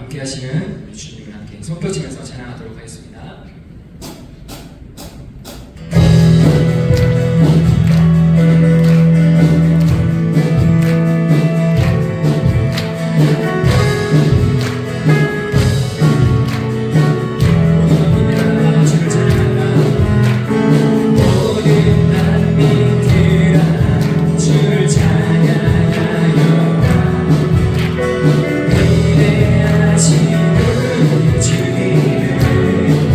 함께 하시는 우리 주님을 함께 손 펴시면서 찬양하도록 하겠습니다. 주님을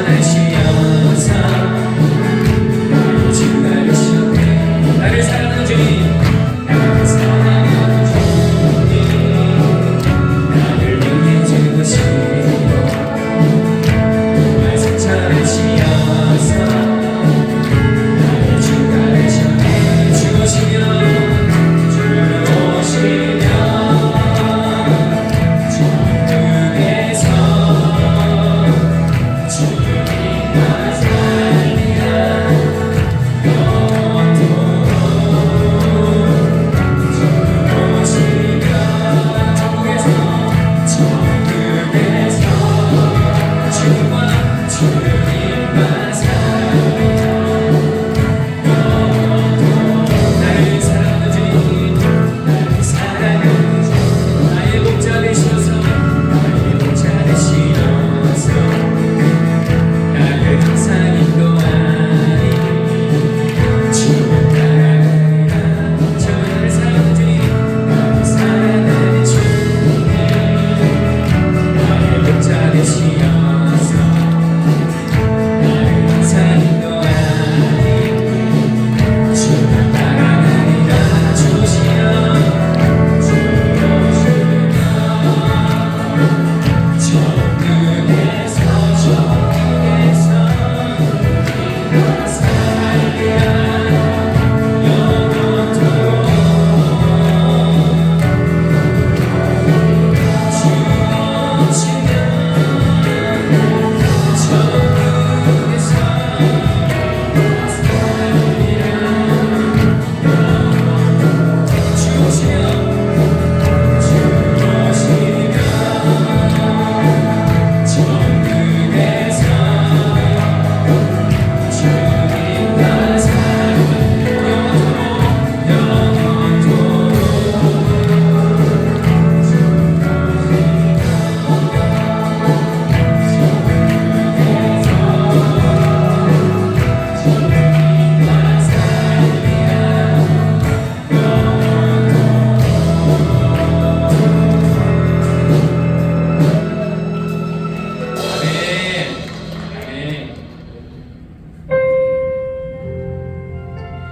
칭찬하시면서 증가하셨네. 나를 사랑하는 주님, 나를 사랑하는 주님, 나를 위해 죽으시고 정말 칭찬하시면서 나를 증가하셨네. 주오시면 주오시면 천국에서 주님과 살리라 영원토록 주오시면 천국에서 주님과 살리라 영원토록 나를 사랑하는 주님, 나를 사랑하는 주님, 나의 목자 되시어서 나의 목자 되시어서 나를 항상 인도하니 주를 따라가리라. 저 나를 사랑하는 주님, 나를 사랑하는 주님, 나의 목자 되시어서 나를 항상 인도하니 주를 따라가리라. 주오시면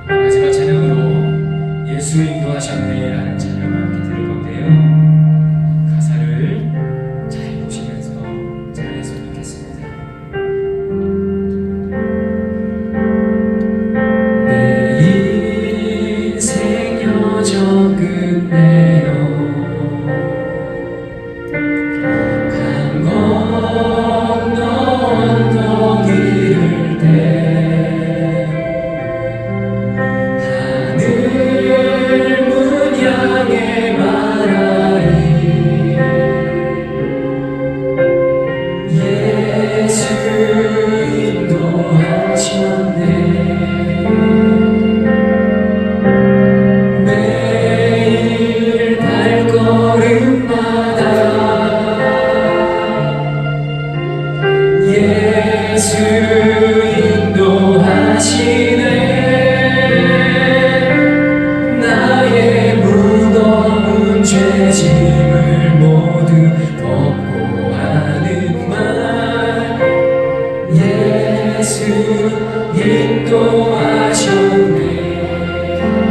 마지막 찬양으로 예수 인도하셨네 라는 찬양을 함께 들을 건데요. 가사를 잘 보시면서 찬양했으면 좋겠습니다. 내 인생 여정 끝내요 강 건너 언덕 이를 때 하늘 문 향해 말하리 예수 인도하셨네. 매일 발걸음마다 예수 인도하시네. 나의 무거운 죄짐을 모두 덮고 하는 말 예수 인도하셨네.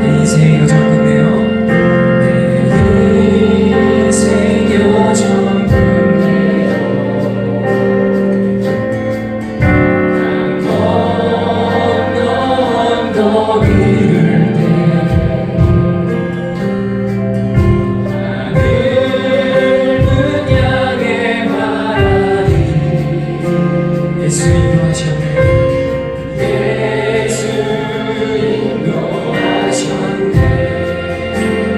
내 인생 여정 끝내요. 내 인생 여정 끝내요 강 건너 언덕 이를 때 하늘 문 향해 말하리 예수 인도하셨네. 예수 인도하셨네.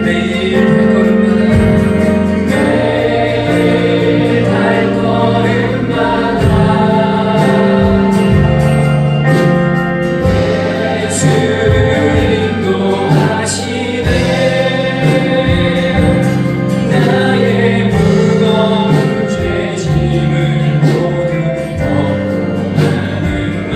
매일 발걸음마다 매일 발걸음마다 예수 인도하시네. 나의 무거운 죄짐을 모두 덮고 하는 말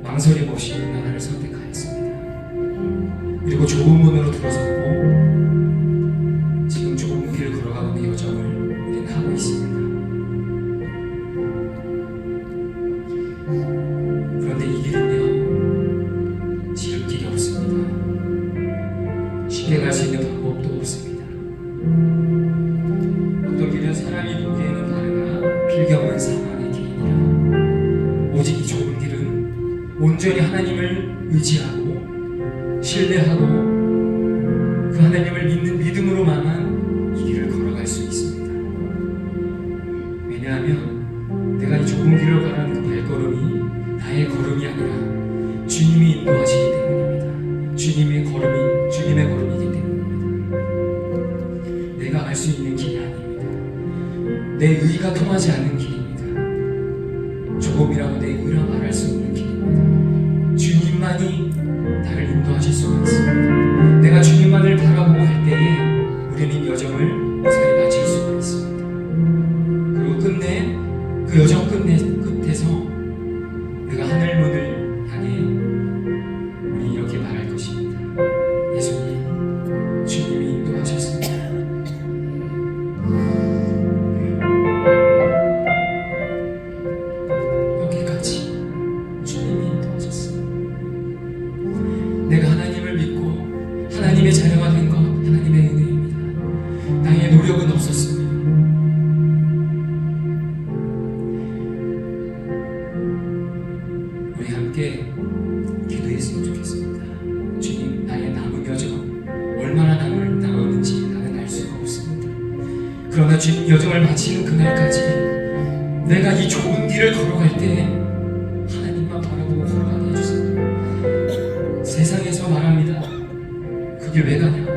망설임 없이 나라를 선택하였습니다. 그리고 좁은 문으로 들어섰고 지금 좁은 길을 걸어가고 있는 여정을 우리는 하고 있습니다. 그런데 이 길은요, 지름길이 없습니다. 쉽게 갈 수 있는 방법도 없습니다. 어떤 길은 사람이 보기에는 다르나 필경은 사망의 길이니라. 오직 이 좁은 길은 온전히 하나님을 의지하고 신뢰하고 그 하나님을 믿는 믿음으로만한 이 길을 걸어갈 수 있습니다. 왜냐하면 내가 이 좁은 길을 걸어가는 그 발걸음이 나의 걸음이 아니라 주님이 인도하시기 때문입니다. 주님의 걸음이기 때문입니다. 내가 알 수 있는 길이 아닙니다. 내 의가 통하지 않는 길입니다. 조금이라도 내 의라 말할 수 없는 길입니다. 주님만이 나를 인도하실 수가 있습니다. 내가 주님만을 바라보고 갈 때에 우리는 여정을 무사히 마칠 수가 있습니다. 그리고 끝내 그 여정 끝에서 내가 하늘 문을 향해 우리 이렇게 말할 것입니다. 예수님, 주님이 인도하셨습니다. 여기까지 주님이 인도하셨습니다. 내가 하나님을 믿고 하나님의 자녀가 된 것 하나님의 은혜입니다. 나의 노력은 없었습니다. 바치는 그날까지 내가 이 좁은 길을 걸어갈 때 하나님만 바라보고 걸어가게 해주세요. 세상에서 말합니다. 그 길 왜 가냐고,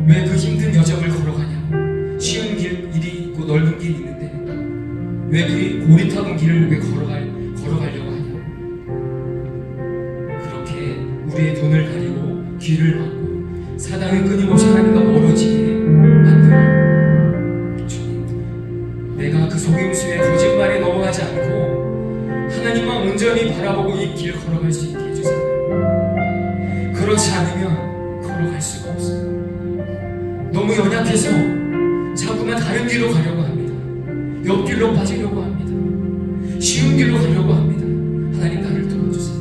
왜 그 힘든 여정을 걸어가냐고, 쉬운 길이 있고 넓은 길이 있는데 왜 그 고리타분 길을 왜 걸어가려고 하냐고. 그렇게 우리의 돈을 가리고 길을 막고 사단은 끊임없이 하나님과 멀어지게 만들어. 주님, 내가 그 속임수의 거짓말에 넘어가지 않고 하나님만 온전히 바라보고 이 길 걸어갈 수 있게 해주세요. 그렇지 않으면 걸어갈 수가 없어요. 너무 연약해서 자꾸만 다른 길로 가려고 합니다. 옆길로 빠지려고 합니다. 쉬운 길로 가려고 합니다. 하나님, 나를 도와주세요.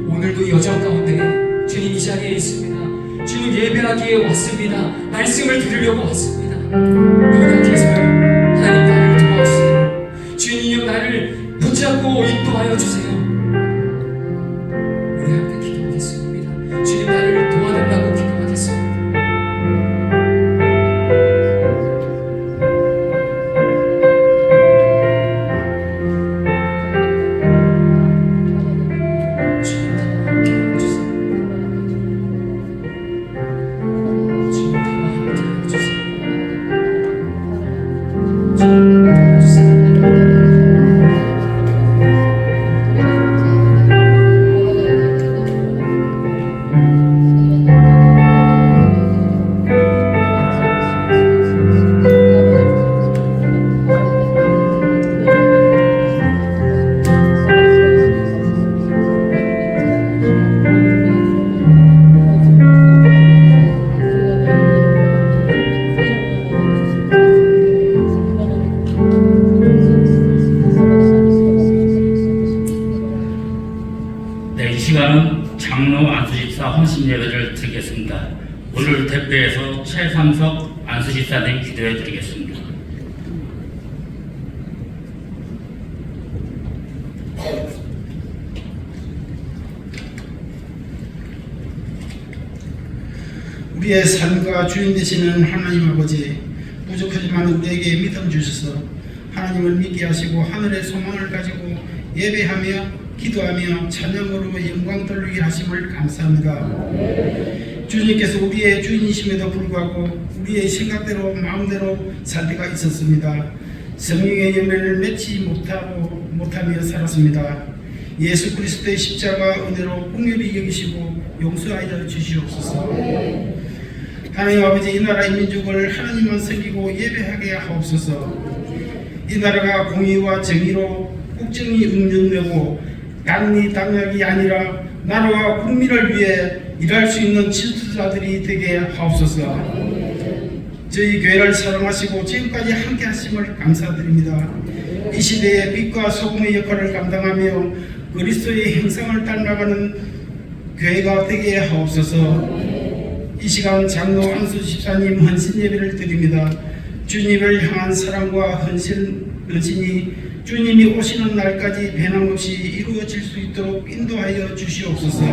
오늘도 여정 가운데 주님 이 자리에 있습니다. 주님 예배하기에 왔습니다. 말씀을 들으려고 왔습니다. 연약해서요. 하나님, 나를 도와주세요. 주님, 나를 붙잡고 인도하여 주세요. 우리 함께 기도하겠습니다. 주님, 나를 도와달라고 기도하겠습니다. 이 시간은 장로 안수집사 헌신 예배를 드리겠습니다. 오늘 대표에서 최상석 안수집사님 기도해 드리겠습니다. 우리의 삶과 주인 되시는 하나님 아버지, 부족하지만 우리에게 믿음 주셔서 하나님을 믿게 하시고 하늘의 소망을 가지고 예배하며 기도하며 찬양으로 영광 돌리게 하심을 감사합니다. 주님께서 우리의 주인이심에도 불구하고 우리의 생각대로 마음대로 살 때가 있었습니다. 성령의 열매를 맺지 못하며 살았습니다. 예수 그리스도의 십자가 은혜로 긍휼히 여기시고 용서하여 주시옵소서. 하나님 아버지, 이 나라 이 민족을 하나님만 섬기고 예배하게 하옵소서. 이 나라가 공의와 정의로 국정이 운영되고 당리 당략이 아니라 나라와 국민을 위해 일할 수 있는 질투자들이 되게 하옵소서. 저희 교회를 사랑하시고 지금까지 함께 하심을 감사드립니다. 이 시대의 빛과 소금의 역할을 감당하며 그리스도의 형상을 닮아가는 교회가 되게 하옵소서. 이 시간 장로 안수 집사님 헌신 예배를 드립니다. 주님을 향한 사랑과 헌신이 주님이 오시는 날까지 변함없이 이루어질 수 있도록 인도하여 주시옵소서.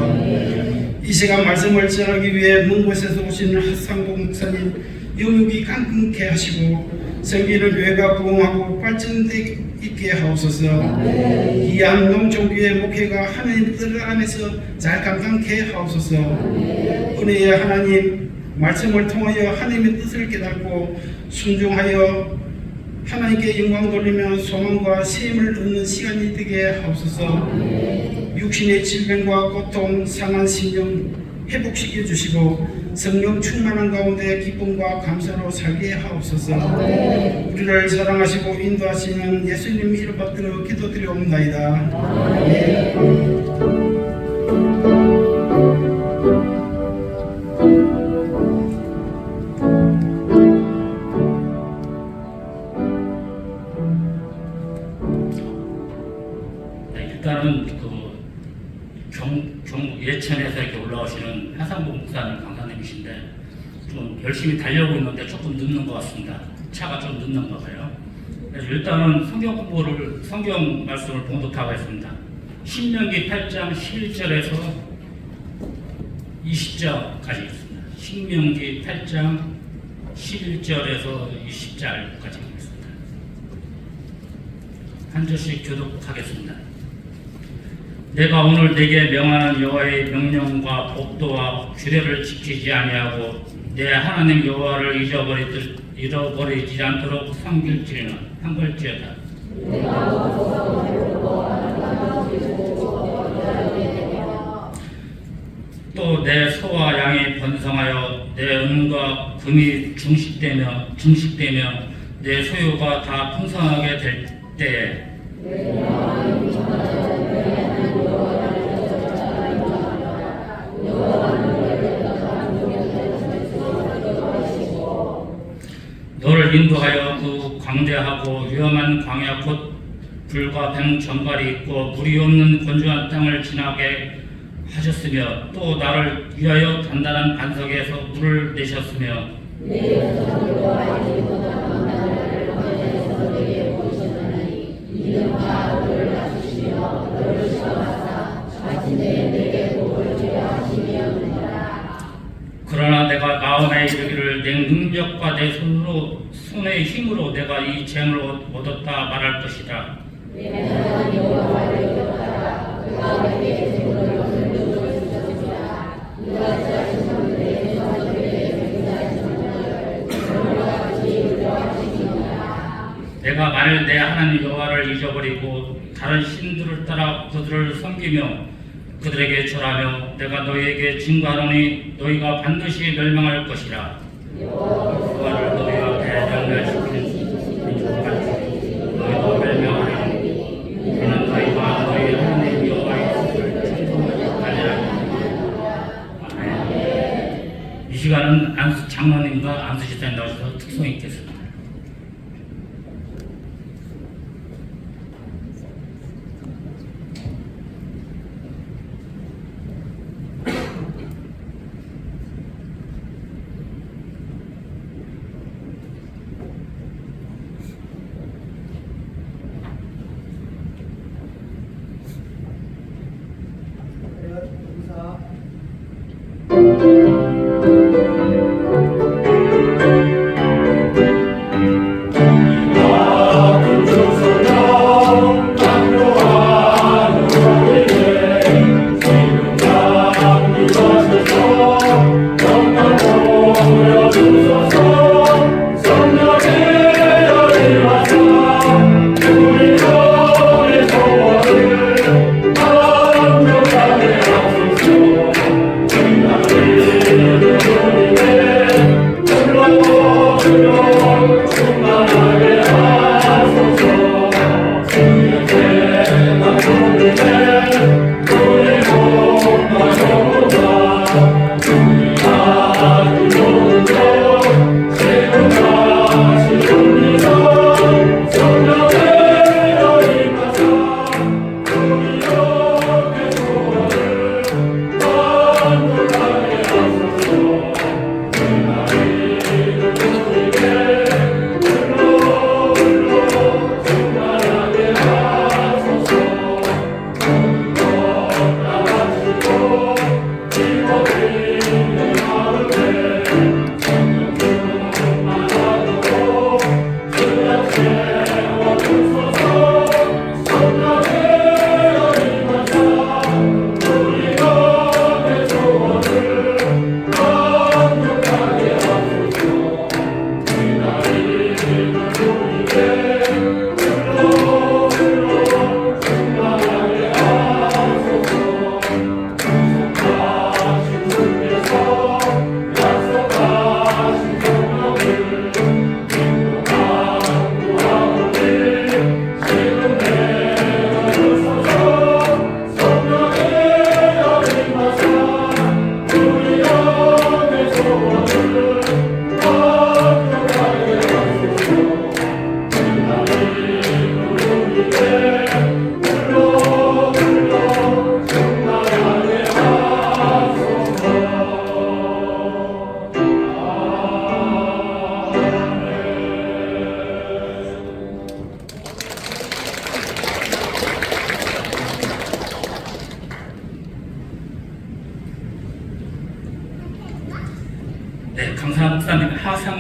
이 시간 말씀을 전하기 위해 먼 곳에서 오신 하상복 목사님 영육이 깡끊게 하시고 섬기는 교회가 부흥하고 발전되게 있게 하옵소서. 귀한 농촌교회 목회가 하나님 뜻 안에서 잘 감당케 하옵소서. 은혜의 하나님, 말씀을 통하여 하나님의 뜻을 깨닫고 순종하여 하나님께 영광 돌리며 소망과 셈을 얻는 시간이 되게 하옵소서. 육신의 질병과 고통, 상한 심령 회복시켜 주시고 성령 충만한 가운데 기쁨과 감사로 살게 하옵소서. 우리를 사랑하시고 인도하시는 예수님 이름 받들어 기도드리옵나이다. 일단은 예천에서 이렇게 올라오시는 하상복 목사님 강사님이신데 좀 열심히 달려오고 있는데 조금 늦는 것 같습니다. 차가 좀 늦는가 봐요. 그래서 일단은 성경 말씀을 봉독하고 있습니다. 신명기 8장 11절에서 20절까지 있습니다. 신명기 8장 11절에서 20절까지 보겠습니다. 한 절씩 교독하겠습니다. 내가 오늘 내게 명하는 여호와의 명령과 법도와 규례를 지키지 아니하고 내 하나님 여호와를 잃어버리지 않도록 섬길지는 한 걸지어다. 또 내 소와 양이 번성하여 내 은과 금이 증식되며 내 소유가 다 풍성하게 될 때에 너를 인도하여 그 광대하고 위험한 광야 곧 불과 뱀 정갈이 있고 물이 없는 건조한 땅을 지나게 하셨으며 또 나를 위하여 단단한 반석에서 물을 내셨으며 그러나 내가 마음에 이르기를 내 능력과 내 손의 힘으로 내가 이 재물을 얻었다 말할 것이다. 내가 만일 내 하나님 여호와를 잊어버리고 다른 신들을 따라 그들을 섬기며 그들에게 절하며 내가 너희에게 증거하노니 너희가 반드시 멸망할 것이라. 여호와를 너희 앞에 멸멸시키는 민족과 너희도 멸망하리니 이는 너희가 너희 하나님 여호와의 뜻을 청종하지 아니하리라. 아멘. 이 시간은 장로님과 안수지사님 나오셔서 특송 있겠습니다.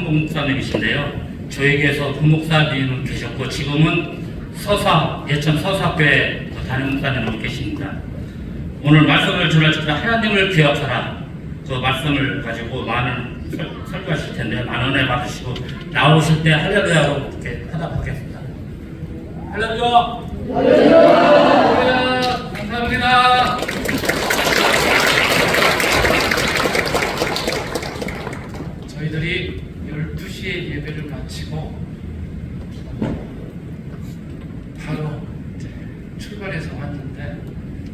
한상봉 목사님이신데요. 저에게서 부목사님은 계셨고 지금은 예천 서사교회 담임 목사님으로 계십니다. 오늘 말씀을 전할 때 하나님을 기억하라 그 말씀을 가지고 많은 설교하실 텐데 많은 은혜 받으시고 나오실 때 할렐루야로 이렇게 하답하겠습니다. 할렐루야! 할렐루야! 감사합니다. 저희들이 12시에 예배를 마치고 바로 이제 출발해서 왔는데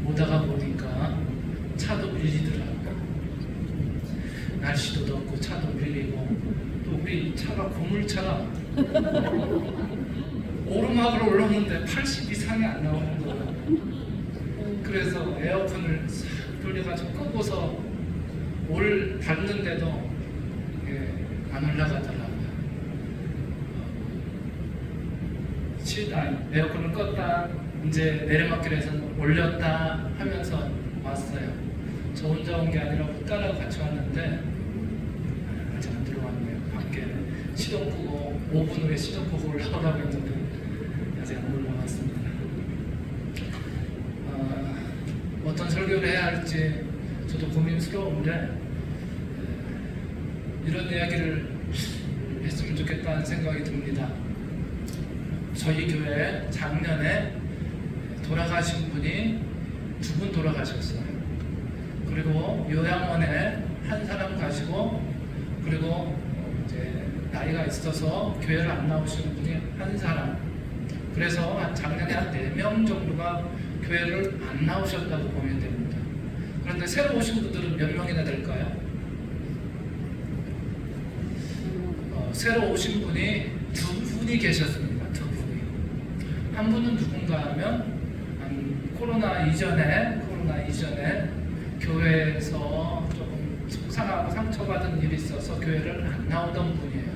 오다가 보니까 차도 밀리더라고요. 날씨도 덥고 차도 밀리고 또 우리 차가 고물차라 오르막으로 올랐는데 80 이상이 안 나오는 거예요. 그래서 에어컨을 싹 돌려가지고 끄고서 올 봤는데도 안 올라가더라고요. 에어컨을 껐다 이제 내리막길에서는 올렸다 하면서 왔어요. 저 혼자 온 게 아니라 딸하고 같이 왔는데 아직 안 들어왔네요. 밖에 시동 끄고 5분 후에 시동 끄고 올라오라고 했는데 아직 안 올라왔습니다. 어떤 설교를 해야 할지 저도 고민스러운데 이런 이야기를 했으면 좋겠다는 생각이 듭니다. 저희 교회에 작년에 돌아가신 분이 2분 돌아가셨어요. 그리고 요양원에 한 사람 가시고 그리고 이제 나이가 있어서 교회를 안 나오시는 분이 한 사람. 그래서 작년에 한 4명 정도가 교회를 안 나오셨다고 보면 됩니다. 그런데 새로 오신 분들은 몇 명이나 될까요? 새로 오신 분이 2분이 계셨습니다. 2분이. 한 분은 누군가 하면 코로나 이전에 교회에서 조금 속상하고 상처받은 일이 있어서 교회를 안 나오던 분이에요.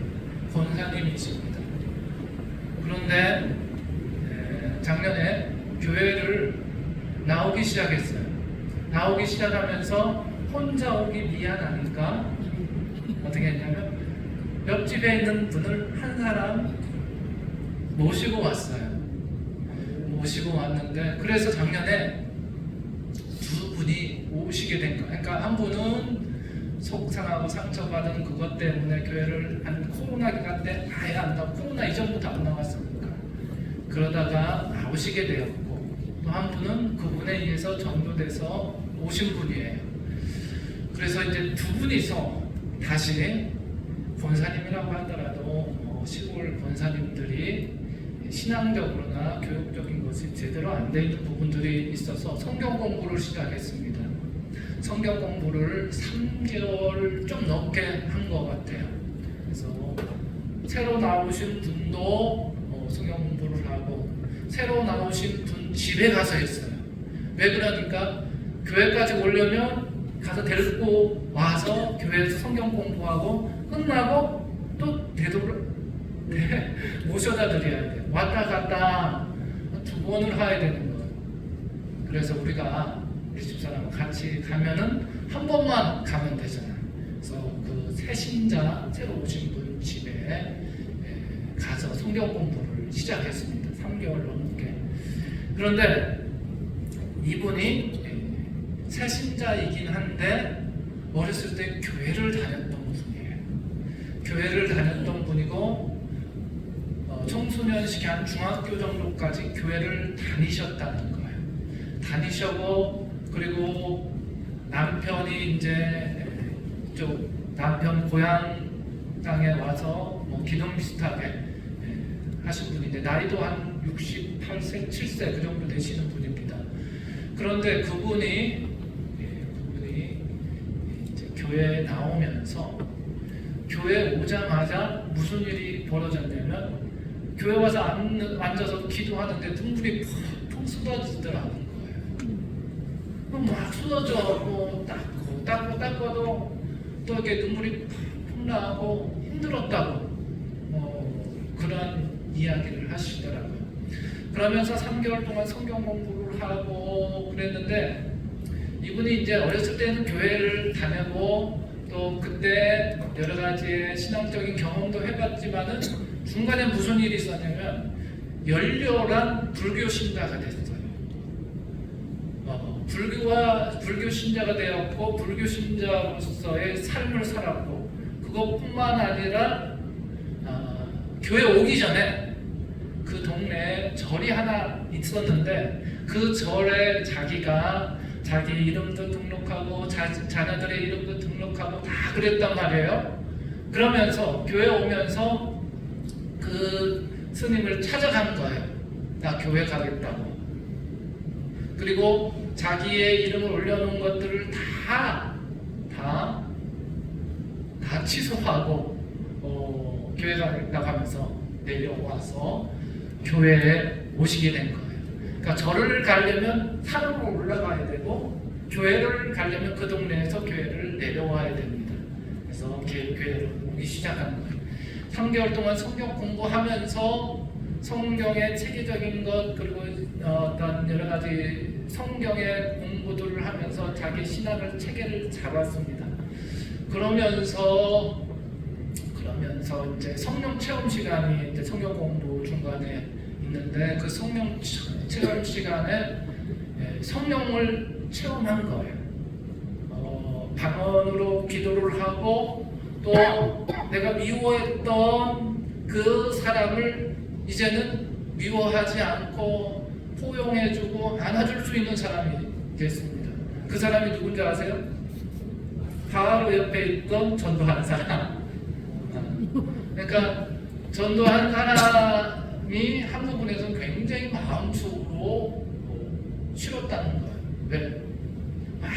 권사님이십니다. 그런데 작년에 교회를 나오기 시작했어요. 나오기 시작하면서 혼자 오기 미안하니까 어떻게 했냐면 옆집에 있는 분을 한 사람 모시고 왔어요. 모시고 왔는데 그래서 작년에 2분이 오시게 된 거예요. 그러니까 한 분은 속상하고 상처받은 그것 때문에 교회를 코로나 기간 때 아예 안 나오고 코로나 이전부터 안 나왔으니까 그러다가 나오시게 되었고 또 한 분은 그분에 의해서 전도돼서 오신 분이에요. 그래서 이제 2분이서 다시 권사님이라고 하더라도 시골 권사님들이 신앙적으로나 교육적인 것이 제대로 안 돼 있는 부분들이 있어서 성경 공부를 시작했습니다. 성경 공부를 3개월 좀 넘게 한 것 같아요. 그래서 새로 나오신 분도 성경 공부를 하고 새로 나오신 분 집에 가서 했어요. 왜 그러니까 교회까지 오려면 가서 데리고 와서 교회에서 성경 공부하고 끝나고 또 모셔다 드려야 돼요. 왔다 갔다 2번을 해야 되는 거예요. 그래서 우리가 우리 집사람 같이 가면은 한 번만 가면 되잖아요. 그래서 그 새신자 새로 오신 분 집에 가서 성경 공부를 시작했습니다. 3개월 넘게. 그런데 이분이 새신자이긴 한데 어렸을 때 교회를 다녔던 분이에요. 교회를 다녔던 분이고 청소년 시기 한 중학교 정도까지 교회를 다니셨다는 거예요. 다니셨고 그리고 남편이 이제 쪽 남편 고향 땅에 와서 기독 비슷하게 하신 분인데 나이도 한 68세, 7세 그 정도 되시는 분입니다. 그런데 그분이 이제 교회에 나오면서 교회에 오자마자 무슨 일이 벌어졌냐면 교회 와서 앉아서 기도하는데 눈물이 푹푹 쏟아지더라는 거예요. 막 쏟아져 닦아도 또 이렇게 눈물이 푹푹 나고 힘들었다고 그런 이야기를 하시더라고요. 그러면서 3개월 동안 성경 공부를 하고 그랬는데 이분이 이제 어렸을 때는 교회를 다니고 또 그때 여러 가지의 신앙적인 경험도 해봤지만은 중간에 무슨 일이 있었냐면 열렬한 불교 신자가 됐어요. 불교 신자가 되었고 불교 신자로서의 삶을 살았고 그것뿐만 아니라 교회 오기 전에 그 동네에 절이 하나 있었는데 그 절에 자기가 자기 이름도 등록하고 자녀들의 이름도 등록하고 다 그랬단 말이에요. 그러면서 교회 오면서 그 스님을 찾아간 거예요. 나 교회 가겠다고. 그리고 자기의 이름을 올려놓은 것들을 다 취소하고 교회 가겠다고 하면서 내려와서 교회에 오시게 된 거예요. 그러니까 절을 가려면 산으로 올라가야 되고 교회를 가려면 그 동네에서 교회를 내려와야 됩니다. 그래서 교회를 오기 시작한 거예요. 3개월 동안 성경 공부하면서 성경의 체계적인 것 그리고 어떤 여러 가지 성경의 공부들을 하면서 자기 신앙을 체계를 잡았습니다. 그러면서 이제 성령 체험 시간이 이제 성경 공부 중간에 있는데 그 성령 체험 시간에 성령을 체험한 거예요. 방언으로 기도를 하고 또 내가 미워했던 그 사람을 이제는 미워하지 않고 포용해주고 안아줄 수 있는 사람이 됐습니다. 그 사람이 누군지 아세요? 바로 옆에 있던 전도한 사람. 그러니까 전도한 사람이 한 부분에서는 굉장히 마음속으로 싫었다는 거예요. 왜? 막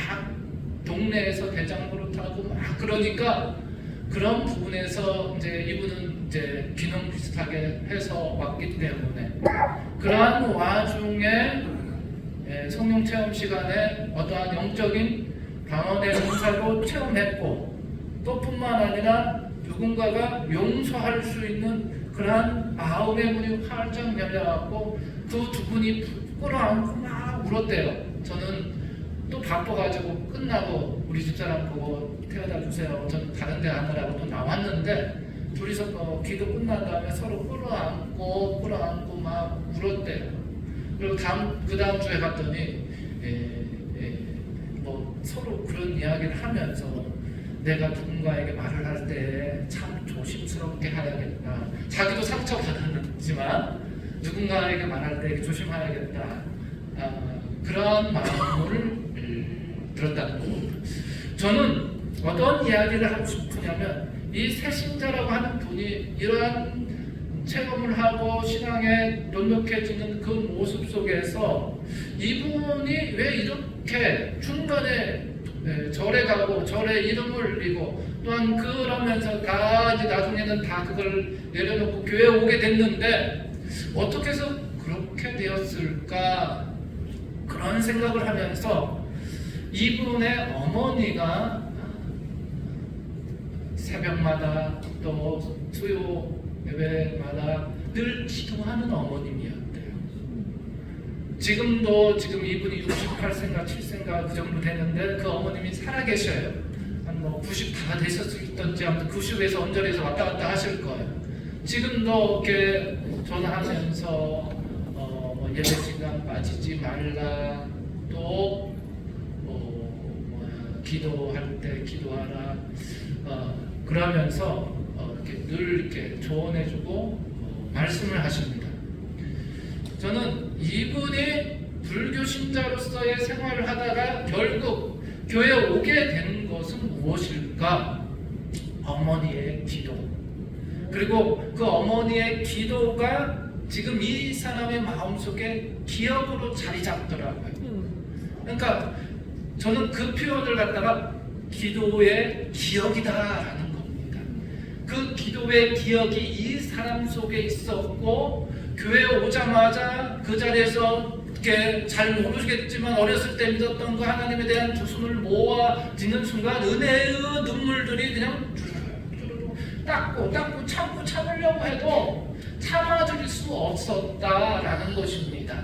동네에서 대장부를 타고 막 그러니까 그런 부분에서 이제 이분은 이제 기능 비슷하게 해서 왔기 때문에 그러한 와중에 성령 체험 시간에 어떠한 영적인 방언의 은사로 체험했고 또 뿐만 아니라 누군가가 용서할 수 있는 그러한 마음의 문이 활짝 열려갖고 그 두 분이 끌어안고 막 울었대요. 저는 또 바빠가지고 끝나고 우리 집사람 보고 태워다 주세요. 저는 다른 데 가느라고 또 나왔는데 둘이서 기도 끝난 다음에 서로 끌어안고 막 울었대요. 그리고 그 다음 주에 갔더니 뭐 서로 그런 이야기를 하면서 내가 누군가에게 말을 할 때 참 조심스럽게 해야겠다. 자기도 상처받았지만 누군가에게 말할 때 조심해야겠다. 그런 마음을 들었다는 겁니다. 저는 어떤 이야기를 하고 싶으냐면 이 새신자라고 하는 분이 이러한 체험을 하고 신앙에 논독해지는 그 모습 속에서 이분이 왜 이렇게 중간에 절에 가고 절에 이름을 올리고 또한 그러면서 다 이제 나중에는 다 그걸 내려놓고 교회에 오게 됐는데 어떻게 해서 그렇게 되었을까 그런 생각을 하면서 이분의 어머니가 새벽마다 또 수요 예배마다 늘 기도하는 어머님이었대요. 지금도 지금 이분이 68세인가 7세인가 그 정도 되는데 그 어머님이 살아계셔요. 한 뭐 90 다 되셨을지 아무튼 90에서 언저리에서 왔다 갔다 하실 거예요. 지금도 이렇게 전화하면서 뭐 예배 시간 빠지지 말라 또 기도할 때 기도하라 그러면서 이렇게 늘 이렇게 조언해주고 말씀을 하십니다. 저는 이분이 불교 신자로서의 생활을 하다가 결국 교회에 오게 된 것은 무엇일까? 어머니의 기도. 그리고 그 어머니의 기도가 지금 이 사람의 마음속에 기억으로 자리 잡더라고요. 그러니까 저는 그 표현을 갖다가 기도의 기억이다라는 겁니다. 그 기도의 기억이 이 사람 속에 있었고 교회에 오자마자 그 자리에서 이렇게 잘 모르겠지만 어렸을 때 믿었던 그 하나님에 대한 두 손을 모아지는 순간 은혜의 눈물들이 그냥 주르르 닦고 참으려고 해도 참아줄 수 없었다라는 것입니다.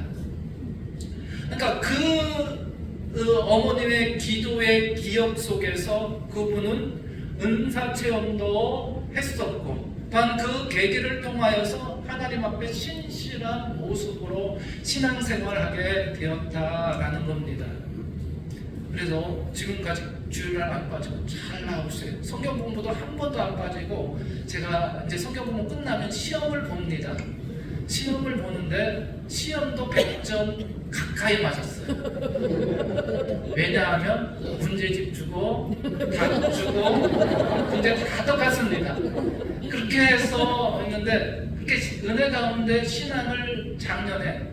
그러니까 그 어머님의 기도의 기억 속에서 그분은 은사 체험도 했었고, 또한 그 계기를 통하여서 하나님 앞에 신실한 모습으로 신앙생활하게 되었다라는 겁니다. 그래서 지금까지 주일날 안 빠지고 잘 나오세요. 성경 공부도 한 번도 안 빠지고, 제가 이제 성경 공부 끝나면 시험을 봅니다. 시험을 보는데 시험도 100점 가까이 맞았어요. 왜냐하면 문제집 주고 답 주고 문제 다 똑같습니다. 그렇게 해서 했는데, 그렇게 은혜 가운데 신앙을 작년에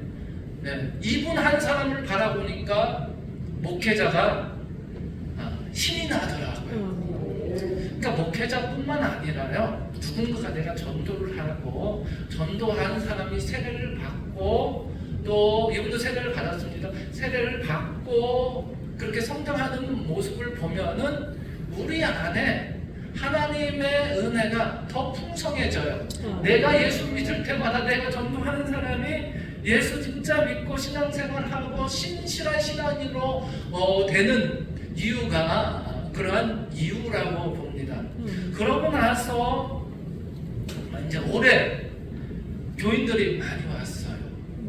이분 한 사람을 바라보니까 목회자가 신이 나더라고요. 그러니까 목회자뿐만 아니라요, 누군가가 내가 전도를 하고 전도하는 사람이 세례를 받고, 또 이분도 세례를 받았습니다. 세례를 받고 그렇게 성장하는 모습을 보면은 우리 안에 하나님의 은혜가 더 풍성해져요. 내가 예수 믿을 때마다 내가 전도하는 사람이 예수 진짜 믿고 신앙생활하고 신실한 신앙인으로 되는 이유가 그러한 이유라고 봅니다. 그러고 나서 이제 올해 교인들이 많이 왔어요.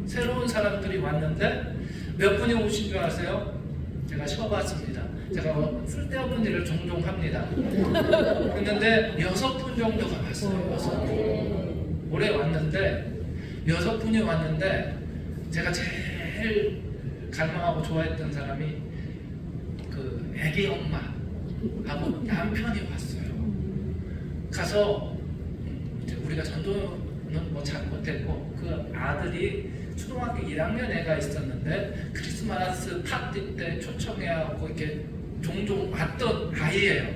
새로운 사람들이 왔는데 몇 분이 오신 줄 아세요? 제가 쉬어봤습니다. 제가 쓸데없는 일을 종종 합니다. 그런데 6분 정도가 왔어요. 6분. 올해 왔는데 6분이 왔는데, 제가 제일 갈망하고 좋아했던 사람이 그 애기 엄마하고 남편이 왔어요. 가서 이제 우리가 전도는 뭐 잘 못했고, 그 아들이 초등학교 1학년 애가 있었는데 크리스마스 파티 때 초청해갖고 이렇게 종종 왔던 아이예요.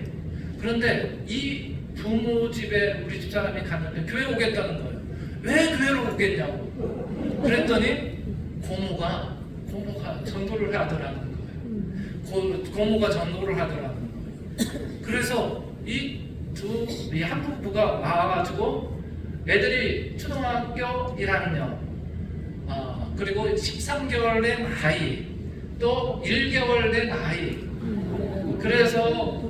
그런데 이 부모 집에 우리 집사람이 갔는데 교회 오겠다는 거예요. 왜 교회로 오겠냐고. 그랬더니 고모가 전도를 하더라는 거예요. 고모가 전도를 하더라는 거예요. 그래서 이 한 부부가 와가지고 애들이 초등학교 1학년, 그리고 13개월 된 아이, 또 1개월 된 아이, 그래서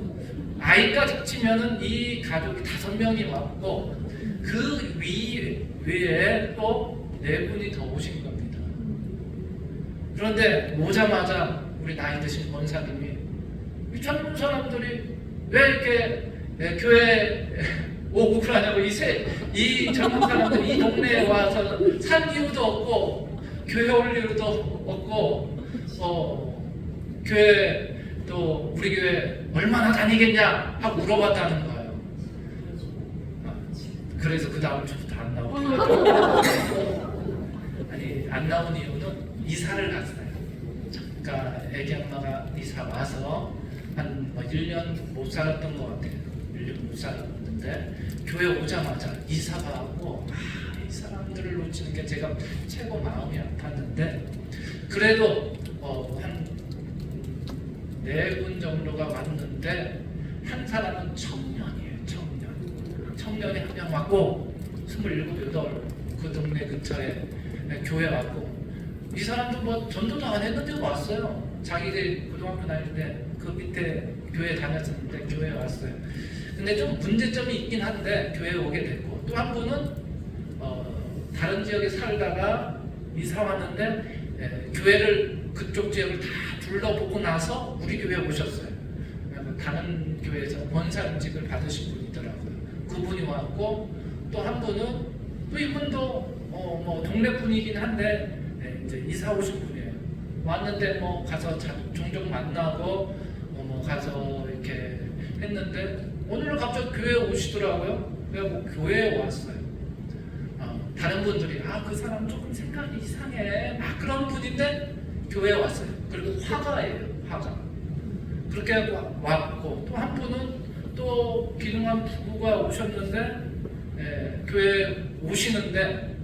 아이까지 치면은 이 가족이 5명이 왔고, 그 위에 또 4분이 더 오신 겁니다. 그런데 오자마자 우리 나이 드신 권사님이, 이 젊은 사람들이 왜 이렇게 교회 오고 그러냐고, 이 젊은 사람들 이 동네에 와서 살 이유도 없고 교회 올 이유도 없고, 교회 또 우리 교회 얼마나 다니겠냐 하고 물어봤다는 거예요. 그래서 그 다음 주부터 안 나오고 아니, 안 나온 이유는 이사를 갔어요. 그러니까 애기 엄마가 이사 와서 한 1년 못 살았던 것 같아요. 1년 못 살았는데 교회 오자마자 이사가 하고, 이 사람들을 놓치는 게 제가 최고 마음이 아팠는데, 그래도 한 4분 정도가 왔는데, 한 사람은 청년이에요. 청년이 한 명 왔고, 27, 8 그 동네 근처에 교회 왔고, 이 사람도 뭐 전도도 안 했는데 왔어요. 자기들 고등학교 다닐 때 그 밑에 교회 다녔었는데 교회 왔어요. 근데 좀 문제점이 있긴 한데 교회에 오게 됐고, 또 한 분은 다른 지역에 살다가 이사 왔는데 교회를, 그쪽 지역을 다 둘러보고 나서 우리 교회에 오셨어요. 다른 교회에서 권사임직을 받으신 분이더라고요. 그분이 왔고, 또 한 분은, 또 이분도 뭐 동네 분이긴 한데 이제 이사 오신 분이에요. 왔는데 뭐 가서 종종 만나고 뭐 가서 이렇게 했는데, 오늘 갑자기 교회에 오시더라고요. 그래서 뭐 교회에 왔어요. 다른 분들이 그 사람 조금 생각이 이상해 막 그런 분인데 교회에 왔어요. 그리고 화가예요. 화가. 그렇게 왔고, 또 한 분은 또 기능한 부부가 오셨는데, 교회에 오시는데,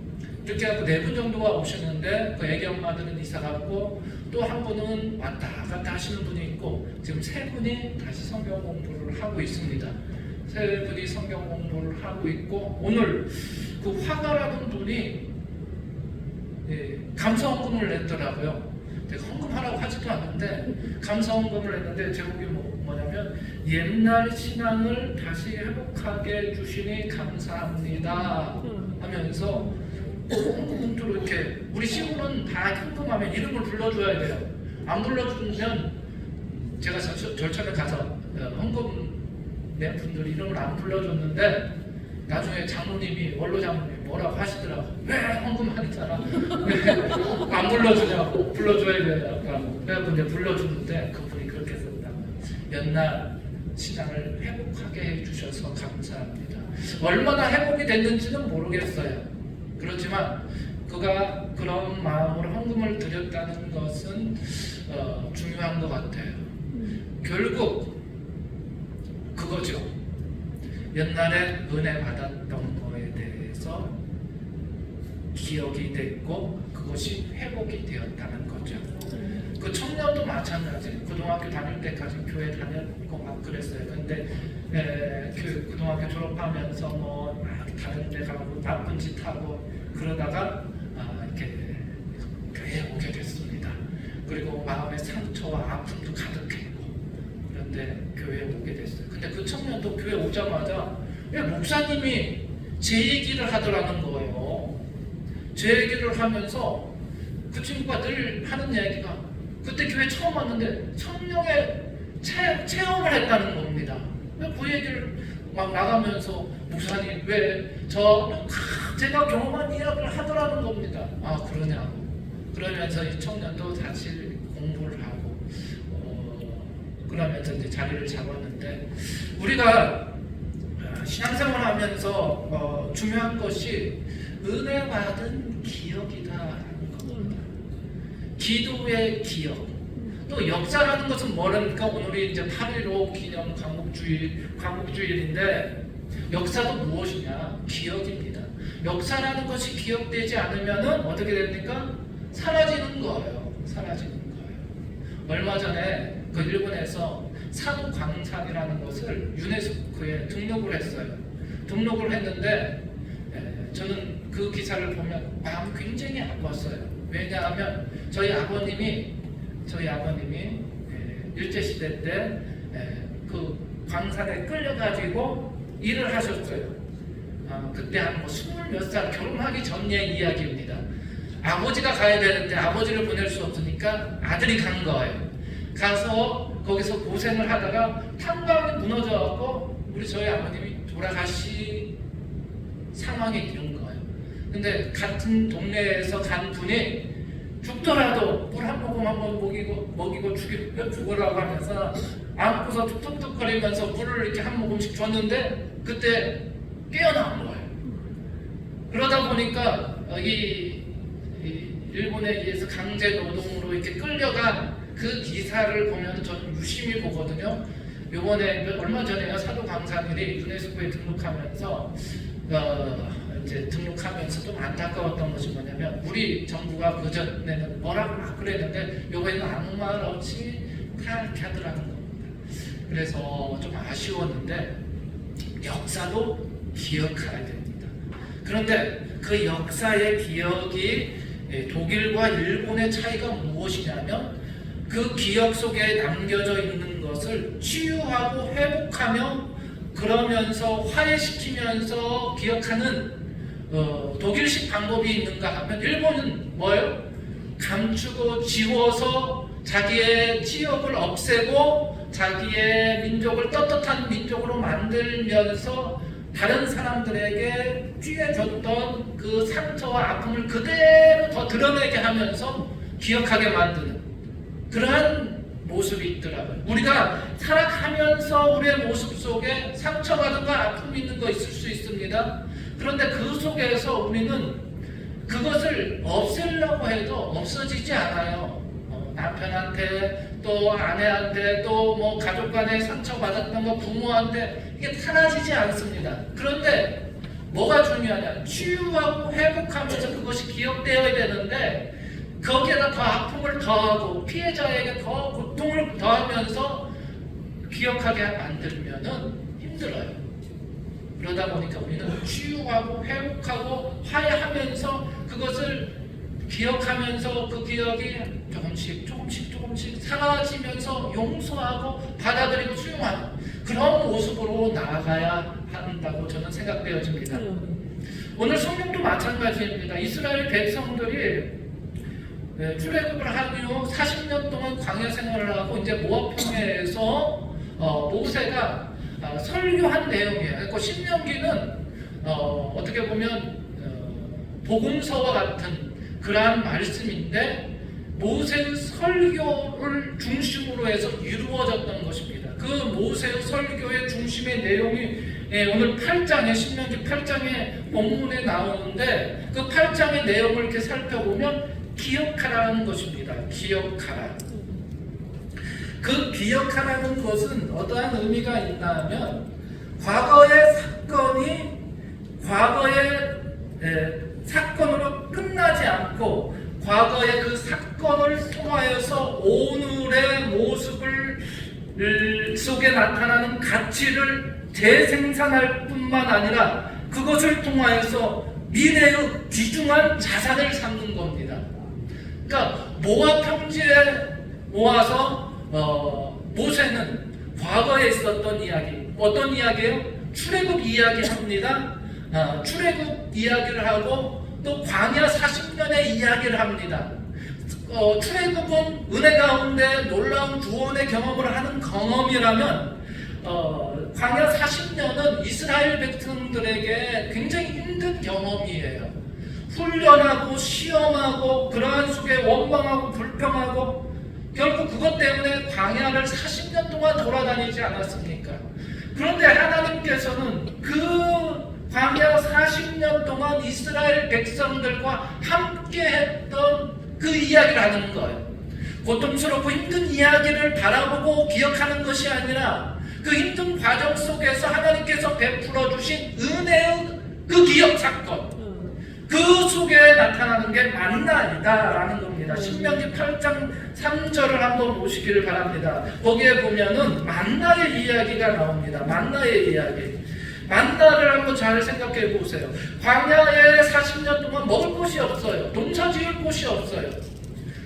이렇게 하고 4분 정도가 오셨는데 그 애기 엄마들은 이사 갔고, 또 한 분은 왔다 갔다 하시는 분이 있고, 지금 3분이 다시 성경 공부를 하고 있습니다. 3분이 성경 공부를 하고 있고, 오늘 그 화가라는 분이 감사헌금을 냈더라고요. 제가 헌금하라고 하지도 않는데 감사헌금을 냈는데, 제목이 뭐 뭐냐면 옛날 신앙을 다시 회복하게 해주시니 감사합니다 하면서 헌금봉투로 이렇게 우리 시골은 다 헌금하면 이름을 불러줘야 돼요. 안 불러주면 제가 절차에 가서 헌금 낸 분들 이름을 안 불러줬는데 나중에 장로님이 원로 장로님이 뭐라고 하시더라고. 왜 헌금하니잖아. 왜 안 불러주냐고. 불러줘야 되냐고. 그래서 이제 불러주는데 그분이 그렇게 썼다. 옛날 신앙을 회복하게 해주셔서 감사합니다. 얼마나 회복이 됐는지는 모르겠어요. 그렇지만 그가 그런 마음으로 헌금을 드렸다는 것은 중요한 것 같아요. 결국 그거죠. 옛날에 은혜 받았던 거에 대해서 기억이 됐고 그것이 회복이 되었다는 거죠. 그 청년도 마찬가지. 고등학교 다닐 때까지 교회 다녔고 막 그랬어요. 근데 고등학교 졸업하면서 뭐 다른 데 가고 나쁜 짓 하고 그러다가 이렇게 교회에 오게 됐습니다. 그리고 마음의 상처와 아픔도 가득했고 그런데 교회에 오게 됐어요. 근데 그 청년도 교회 오자마자 왜 목사님이 제 얘기를 하더라는 거예요. 제 얘기를 하면서 그 친구가 늘 하는 얘기가 그때 교회 처음 왔는데 성령의 체험을 했다는 겁니다. 그 얘기를 막 나가면서 목사님 왜 제가 경험한 이야기를 하더라는 겁니다. 아 그러냐고. 그러면서 이 청년도 다시 공부를 하고 그러면서 이제 자리를 잡았는데 우리가 신앙생활하면서 중요한 것이 은혜 받은 기억이다라는 겁니다. 기도의 기억. 또 역사라는 것은 뭐랍니까? 오늘이 이제 8.15 기념 광복주일인데 역사도 무엇이냐? 기억입니다. 역사라는 것이 기억되지 않으면은 어떻게 됩니까? 사라지는 거예요. 사라지는 거예요. 얼마 전에 그 일본에서 사도 광산이라는 것을 유네스코에 등록을 했어요. 등록을 했는데 저는 그 기사를 보면 마음이 굉장히 아팠어요. 왜냐하면 저희 아버님이 일제시대 때 그 광산에 끌려가지고 일을 하셨어요. 그때 한 뭐 20몇 살 결혼하기 전의 이야기입니다. 아버지가 가야 되는데 아버지를 보낼 수 없으니까 아들이 간 거예요. 가서 거기서 고생을 하다가 탄광이 무너져갖고 저희 아버님이 돌아가시 상황에 이른 거예요. 근데 같은 동네에서 간 분이 죽더라도 물 한 모금 한번 먹이고 죽으라고 하면서 안고서 툭툭툭거리면서 물을 이렇게 한 모금씩 줬는데 그때 깨어나온 거예요. 그러다 보니까 이 일본에 의해서 강제 노동으로 이렇게 끌려간 그 기사를 보면 저는 유심히 보거든요. 요번에 얼마 전에요. 사도 광산일이 유네스코에 등록하면서 이제 등록하면서 좀 안타까웠던 것이 뭐냐면 우리 정부가 그 전에는 뭐라고 막 그랬는데 요번에는 아무 말 없이 그렇게 하더라는 겁니다. 그래서 좀 아쉬웠는데 역사도 기억해야 됩니다. 그런데 그 역사의 기억이 독일과 일본의 차이가 무엇이냐면 그 기억 속에 남겨져 있는 것을 치유하고 회복하며 그러면서 화해시키면서 기억하는 독일식 방법이 있는가 하면 일본은 뭐예요? 감추고 지워서 자기의 지역을 없애고 자기의 민족을 떳떳한 민족으로 만들면서 다른 사람들에게 피해줬던 그 상처와 아픔을 그대로 더 드러내게 하면서 기억하게 만드는 그러한 모습이 있더라고요. 우리가 살아가면서 우리의 모습 속에 상처받은 거 아픔이 있는 거 있을 수 있습니다. 그런데 그 속에서 우리는 그것을 없애려고 해도 없어지지 않아요. 남편한테 또 아내한테 또 뭐 가족 간에 상처받았던 거 부모한테 이게 사라지지 않습니다. 그런데 뭐가 중요하냐? 치유하고 회복하면서 그것이 기억되어야 되는데 거기에다 더 아픔을 더하고 피해자에게 더 고통을 더하면서 기억하게 만들면은 힘들어요. 그러다 보니까 우리는 치유하고 회복하고 화해하면서 그것을 기억하면서 그 기억이 조금씩 사라지면서 용서하고 받아들이고 수용하는 그런 모습으로 나아가야 한다고 저는 생각되어집니다. 오늘 성경도 마찬가지입니다. 이스라엘 백성들이 출애굽을 한 이후 40년 동안 광야 생활을 하고 이제 모압 평야에서 모세가 설교한 내용이에요. 그러니까 신명기는 어떻게 보면 복음서와 같은 그러한 말씀인데 모세의 설교를 중심으로 해서 이루어졌던 것입니다. 그 모세의 설교의 중심의 내용이 오늘 8장에 신명기 8장의 본문에 나오는데 그 8장의 내용을 이렇게 살펴보면 기억하라는 것입니다. 기억하라. 그 기억하라는 것은 어떠한 의미가 있나 하면 과거의 사건으로 끝나지 않고 과거의 그 사건을 통하여서 오늘의 모습을 속에 나타나는 가치를 재생산할 뿐만 아니라 그것을 통하여서 미래의 귀중한 자산을 삼는 겁니다. 그러니까 모압 평지에 모아서 모세는 과거에 있었던 이야기, 어떤 이야기예요? 출애굽 이야기합니다. 출애굽 이야기를 하고 또 광야 40년의 이야기를 합니다. 출애굽은 은혜 가운데 놀라운 구원의 경험을 하는 경험이라면 광야 40년은 이스라엘 백성들에게 굉장히 힘든 경험이에요. 훈련하고 시험하고 그러한 속에 원망하고 불평하고 결국 그것 때문에 광야를 40년 동안 돌아다니지 않았습니까? 그런데 하나님께서는 그 광야 40년 동안 이스라엘 백성들과 함께 했던 그 이야기를 하는 거예요. 고통스럽고 힘든 이야기를 바라보고 기억하는 것이 아니라 그 힘든 과정 속에서 하나님께서 베풀어 주신 은혜의 그 기억 사건, 그 속에 나타나는 게 만나이다라는 겁니다. 신명기 8장 3절을 한번 보시기를 바랍니다. 거기에 보면은 만나의 이야기가 나옵니다. 만나의 이야기. 만나를 한번 잘 생각해 보세요. 광야에 40년 동안 먹을 곳이 없어요. 농사 지을 곳이 없어요.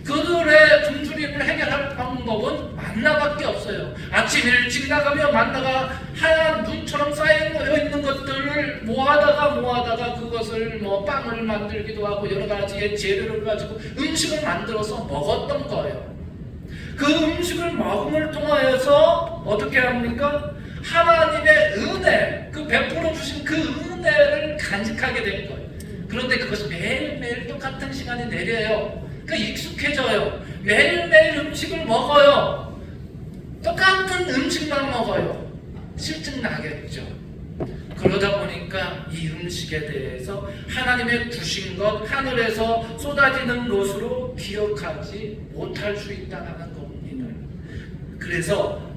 그들의 굶주림을 해결할 방법은 만나밖에 없어요. 아침 일찍 나가면 만나가 하얀 눈처럼 쌓여 있는 것들을 모아다가 그것을 빵을 만들기도 하고 여러 가지의 재료를 가지고 음식을 만들어서 먹었던 거예요. 그 음식을 먹음을 통하여서 어떻게 합니까? 하나님의 은혜, 그 베풀어 주신 그 은혜를 간직하게 된 거예요. 그런데 그것이 매일매일 똑같은 시간에 내려요. 그러니까 익숙해져요. 매일매일 음식을 먹어요. 똑같은 음식만 먹어요. 실증 나겠죠. 그러다 보니까 이 음식에 대해서 하나님의 주신 것, 하늘에서 쏟아지는 것으로 기억하지 못할 수 있다는 겁니다. 그래서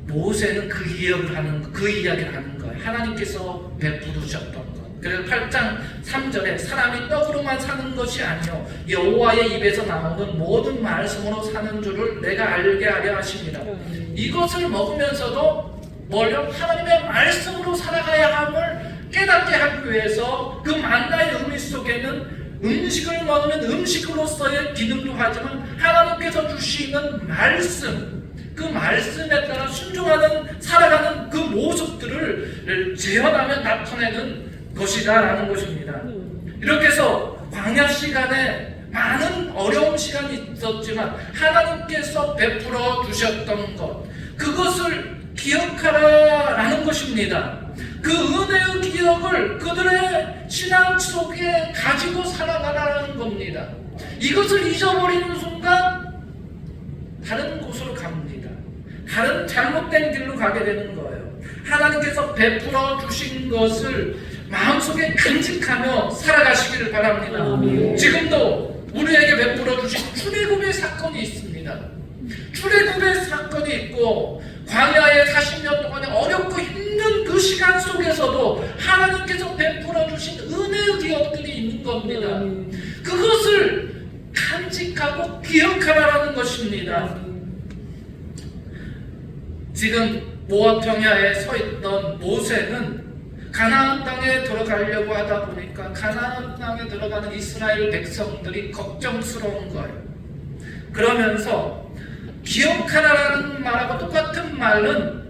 모세는 그 이야기를 하는 거예요. 하나님께서 베푸셨던 것. 그래서 8장 3절에 사람이 떡으로만 사는 것이 아니요 여호와의 입에서 나오는 모든 말씀으로 사는 줄을 내가 알게 하려 하십니다. 이것을 먹으면서도 하나님의 말씀으로 살아가야 함을 깨닫게 하기 위해서 그 만나의 의미 속에는 음식을 먹으면 음식으로서의 기능도 하지만 하나님께서 주시는 말씀, 그 말씀에 따라 순종하는 살아가는 그 모습들을 재현하며 나타내는 것이다라는 것입니다. 이렇게 해서 광야 시간에 많은 어려운 시간이 있었지만 하나님께서 베풀어 주셨던 것, 그것을 기억하라라는 것입니다. 그 은혜의 기억을 그들의 신앙 속에 가지고 살아가라는 겁니다. 이것을 잊어버리는 순간 다른 곳으로 갑니다. 다른 잘못된 길로 가게 되는 거예요. 하나님께서 베풀어 주신 것을 마음속에 간직하며 살아가시기를 바랍니다. 지금도 우리에게 베풀어 주신 출애굽의 사건이 있습니다. 출애굽의 사건이 있고 광야의 40년 동안의 어렵고 힘든 그 시간 속에서도 하나님께서 베풀어 주신 은혜의 기억들이 있는 겁니다. 그것을 간직하고 기억하라는 것입니다. 지금 모압 평야에 서 있던 모세는 가나안 땅에 들어가려고 하다 보니까 가나안 땅에 들어가는 이스라엘 백성들이 걱정스러운 거예요. 그러면서 기억하라라는 말하고 똑같은 말은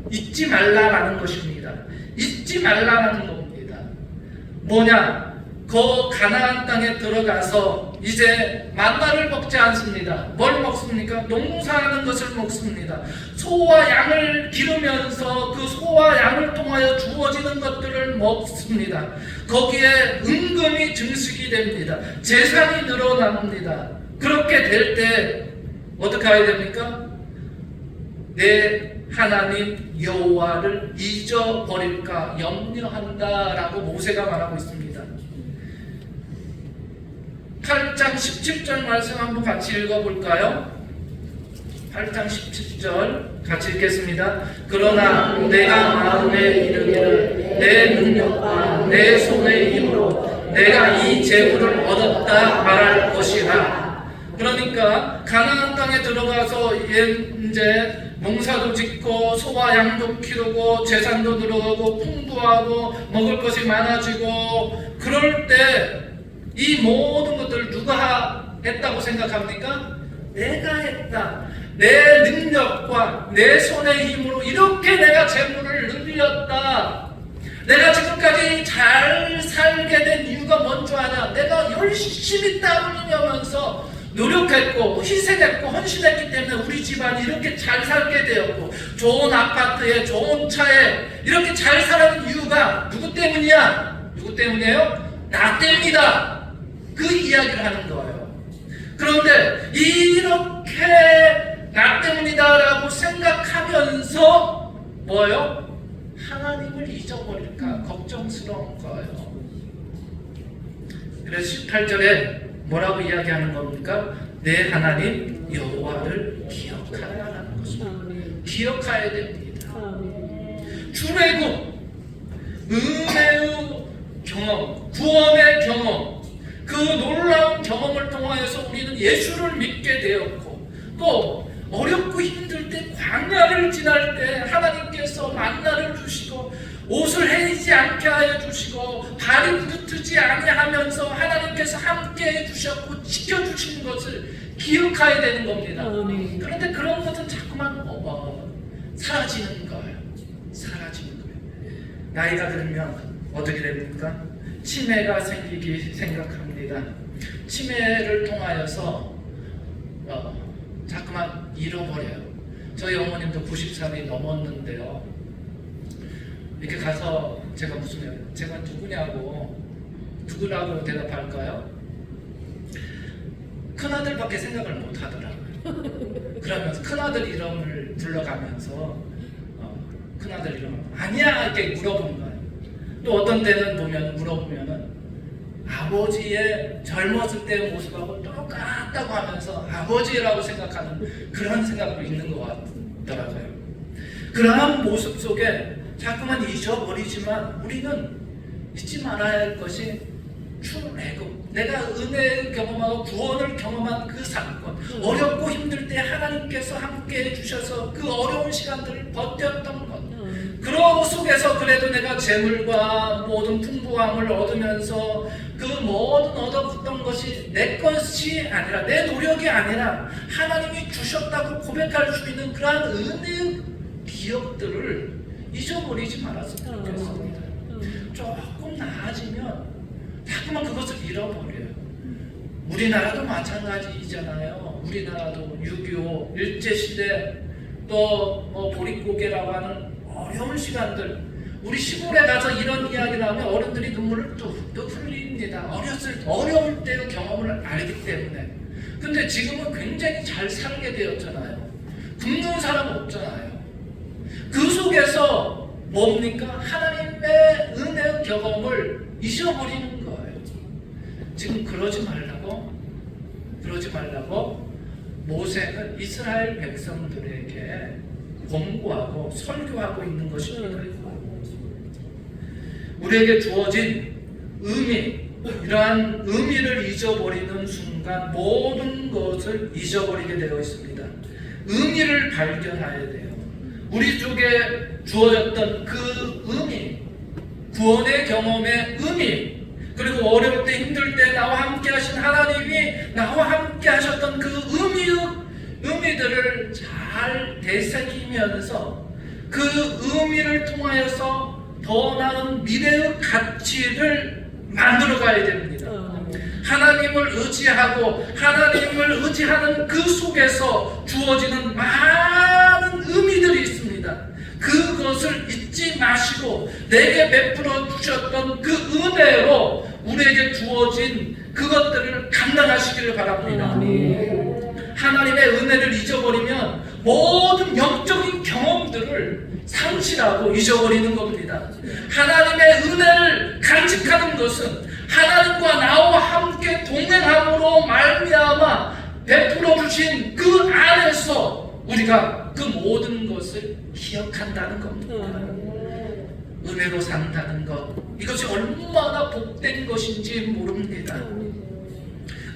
잊지 말라라는 것입니다. 잊지 말라라는 겁니다. 뭐냐? 그 가나안 땅에 들어가서 이제 만나를 먹지 않습니다. 뭘 먹습니까? 농사하는 것을 먹습니다. 소와 양을 기르면서 그 소와 양을 통하여 주어지는 것들을 먹습니다. 거기에 은금이 증식이 됩니다. 재산이 늘어납니다. 그렇게 될 때 어떻게 해야 됩니까? 내 하나님 여호와를 잊어버릴까 염려한다라고 모세가 말하고 있습니다. 8장 17절 말씀 한번 같이 읽어볼까요? 8장 17절 같이 읽겠습니다. 그러나 내가 마음에 이르기를 내 능력과 내 손의 힘으로 내가 이 재물을 얻었다 말할 것이라. 그러니까 가나안 땅에 들어가서 이제 농사도 짓고 소와 양도 기르고 재산도 늘어가고 풍부하고 먹을 것이 많아지고 그럴 때 이 모든 것들을 누가 했다고 생각합니까? 내가 했다. 내 능력과 내 손의 힘으로 이렇게 내가 재물을 늘렸다. 내가 지금까지 잘 살게 된 이유가 뭔지 아냐? 내가 열심히 땀 흘리면서 노력했고 희생했고 헌신했기 때문에 우리 집안이 이렇게 잘 살게 되었고 좋은 아파트에 좋은 차에 이렇게 잘 살아가는 이유가 누구 때문이야? 누구 때문이에요? 나 때문이다. 그 이야기를 하는 거예요. 그런데 이렇게 나 때문이다라고 생각하면서 뭐예요? 하나님을 잊어버릴까 걱정스러운 거예요. 그래서 18절에 뭐라고 이야기하는 겁니까? 내 하나님 여호와를 기억하라는 것입니다. 기억해야 됩니다. 출애굽, 은혜의 경험, 구원의 경험, 그 놀라운 경험을 통하여서 우리는 예수를 믿게 되었고 또 어렵고 힘들 때 광야를 지날 때 하나님께서 만나를 주시고 옷을 헤이지 않게 하여 주시고 발이 부르트지 아니하면서 하나님께서 함께 해주셨고 지켜주신 것을 기억해야 되는 겁니다. 그런데 그런 것은 자꾸만 사라지는 거예요. 사라지는 거예요. 나이가 들면 어떻게 됩니까? 치매가 생기기 생각합니다. 치매를 통하여서 자꾸만 잃어버려요. 저희 어머님도 90살이 넘었는데요. 이렇게 가서 제가 제가 누구라고 대답할까요? 큰아들밖에 생각을 못 하더라고요. 그러면서 큰아들 이름을 불러가면서 큰아들 이름 아니야 이렇게 물어보는 거예요. 또 어떤 때는 물어보면은 아버지의 젊었을 때의 모습하고 똑같다고 하면서 아버지라고 생각하는 그런 생각도 있는 것 같더라고요. 그러한 모습 속에 자꾸만 잊어버리지만 우리는 잊지 말아야 할 것이 출애굽, 내가 은혜를 경험하고 구원을 경험한 그 사건, 어렵고 힘들 때 하나님께서 함께 해주셔서 그 어려운 시간들을 버텼던 것, 그런 속에서 그래도 내가 재물과 모든 풍부함을 얻으면서 그 모든 얻었던 것이 내 것이 아니라 내 노력이 아니라 하나님이 주셨다고 고백할 수 있는 그러한 은혜의 기억들을 잊어버리지 말았으면 좋겠습니다. 조금 나아지면 자꾸만 그것을 잃어버려요. 우리나라도 마찬가지잖아요. 우리나라도 6.25 일제시대 또 보릿고개라고 하는 어려운 시간들, 우리 시골에 가서 이런 이야기를 하면 어른들이 눈물을 뚝뚝 흘립니다. 어려울 때의 경험을 알기 때문에. 근데 지금은 굉장히 잘 살게 되었잖아요. 굶는 사람 없잖아요. 그 속에서 뭡니까? 하나님의 은혜의 경험을 잊어버리는 거예요. 지금 그러지 말라고 모세는 이스라엘 백성들에게 권고하고 설교하고 있는 것입니다. 우리에게 주어진 의미, 이러한 의미를 잊어버리는 순간 모든 것을 잊어버리게 되어 있습니다. 의미를 발견해야 돼요. 우리 쪽에 주어졌던 그 의미, 구원의 경험의 의미, 그리고 어려울 때 힘들 때 나와 함께 하신 하나님이 나와 함께 하셨던 그 의미들을 잘 되새기면서 그 의미를 통하여서 더 나은 미래의 가치를 만들어 가야 됩니다. 하나님을 의지하고 하나님을 의지하는 그 속에서 주어지는 많은 의미들이 있습니다. 그것을 잊지 마시고 내게 베풀어 주셨던 그 은혜로 우리에게 주어진 그것들을 감당하시기를 바랍니다. 하나님의 은혜를 잊어버리면 모든 영적인 경험들을 상실하고 잊어버리는 겁니다. 하나님의 은혜를 간직하는 것은 하나님과 나와 함께 동행함으로 말미암아 베풀어 주신 그 안에서 우리가 그 모든 것을 기억한다는 겁니다. 은혜로 산다는 것, 이것이 얼마나 복된 것인지 모릅니다.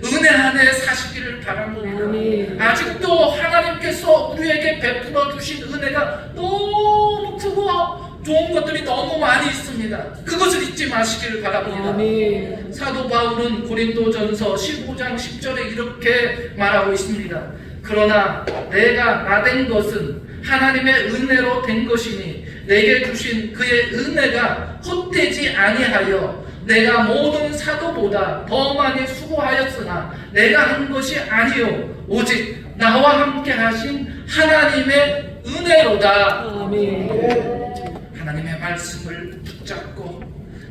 은혜 안에 사시기를 바랍니다. 아직도 하나님께서 우리에게 베풀어 주신 은혜가 너무 크고 좋은 것들이 너무 많이 있습니다. 그것을 잊지 마시기를 바랍니다. 사도 바울은 고린도전서 15장 10절에 이렇게 말하고 있습니다. 그러나 내가 나된 것은 하나님의 은혜로 된 것이니 내게 주신 그의 은혜가 헛되지 아니하여 내가 모든 사도보다 더 많이 수고하였으나 내가 한 것이 아니요 오직 나와 함께 하신 하나님의 은혜로다. 하나님의 말씀을 붙잡고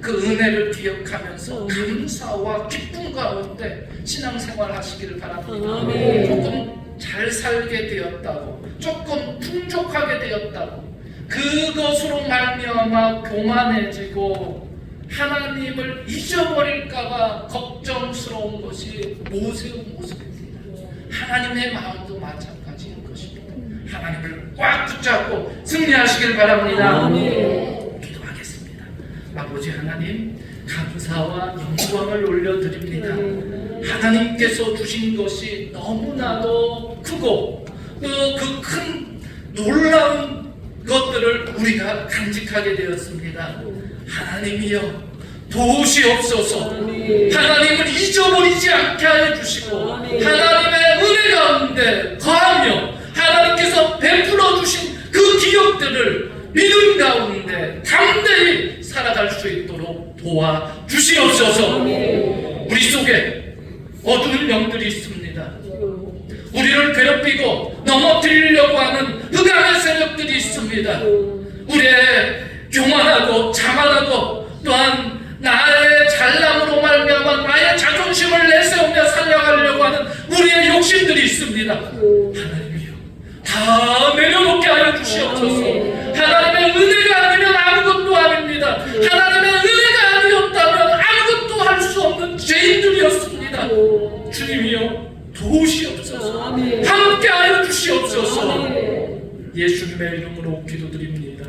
그 은혜를 기억하면서 감사와 기쁨 가운데 신앙생활 하시기를 바랍니다. 조금 잘 살게 되었다고, 조금 풍족하게 되었다고, 그것으로 말미암아 교만해지고 하나님을 잊어버릴까봐 걱정스러운 것이 모세의 모습입니다. 하나님의 마음도 마찬가지인 것입니다. 하나님을 꽉 붙잡고 승리하시길 바랍니다. 기도하겠습니다. 아버지 하나님, 감사와 영광을 올려드립니다. 하나님께서 주신 것이 너무나도 크고 그 큰 놀라운 것들을 우리가 간직하게 되었습니다. 하나님이여 도우시옵소서. 하나님을 잊어버리지 않게 하여 주시고 하나님의 은혜 가운데 거하며 하나님께서 베풀어 주신 그 기억들을 믿음 가운데 담대히 살아갈 수 있도록 도와주시옵소서. 우리 속에 어두운 영들이 있습니다. 우리를 괴롭히고 넘어뜨리려고 하는 흑암의 세력들이 있습니다. 우리의 교만하고 자만하고 또한 나의 잘남으로 말미암아 나의 자존심을 내세우며 살려가려고 하는 우리의 욕심들이 있습니다. 하나님이여 다 내려놓게 하여 주시옵소서. 하나님의 은혜가 아니면 아무것도 아닙니다. 하나님의 은혜가 아니었다면 아무것도 할 수 없는 죄인들이었습니다. 주님이여 도우시옵소서. 함께하여 주시옵소서. 예수님의 이름으로 기도드립니다.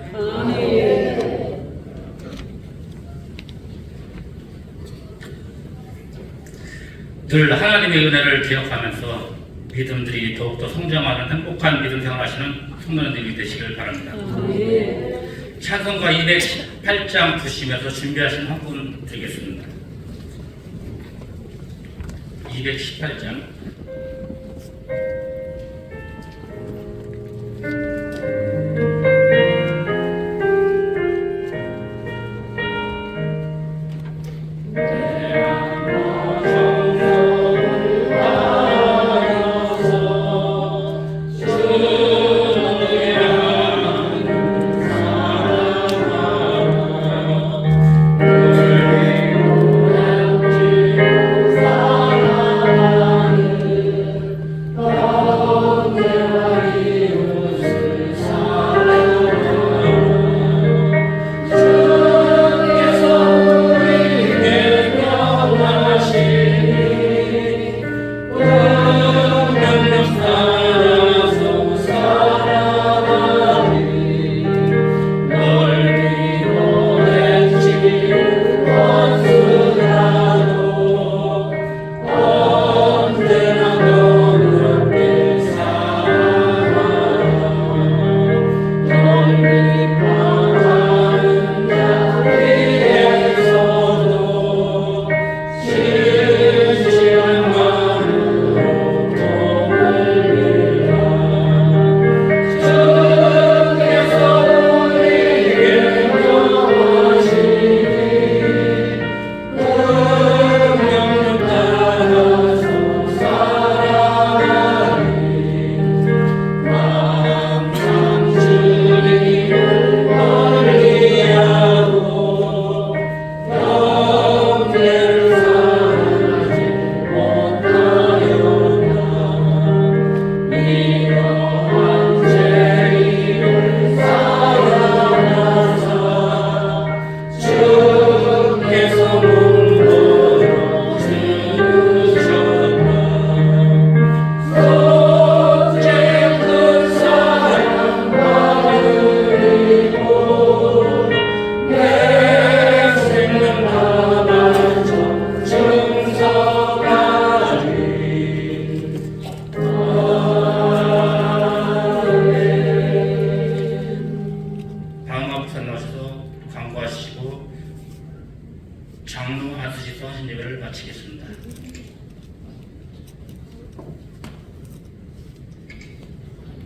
늘 하나님의 은혜를 기억하면서 믿음들이 더욱더 성장하는 행복한 믿음 생활하시는 성도님들이 되시길 바랍니다. 찬송가 218장 부시면서 준비하신 한 분 드리겠습니다. 218장.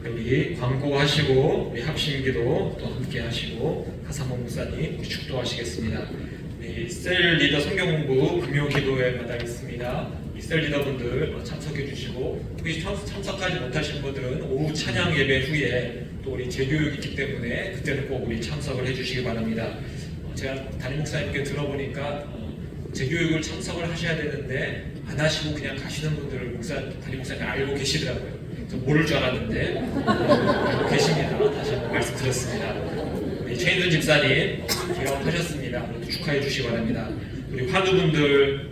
우리 광고하시고 우리 합심기도 또 함께 하시고 하사모 목사님 우리 축도하시겠습니다. 우리 셀 리더 성경공부 금요 기도회 마다있습니다. 이 셀 리더분들 참석해 주시고 혹시 참석하지 못하신 분들은 오후 찬양 예배 후에 또 우리 재교육이 있기 때문에 그때는 꼭 우리 참석을 해 주시기 바랍니다. 제가 담임 목사님께 들어보니까 재교육을 참석을 하셔야 되는데 안 하시고 그냥 가시는 분들을 담임 목사님 알고 계시더라고요. 저 모를 줄 알았는데 알고 계십니다. 다시 한번 말씀드렸습니다. 우리 최인준 집사님 개업하셨습니다. 축하해 주시기 바랍니다. 우리 환우분들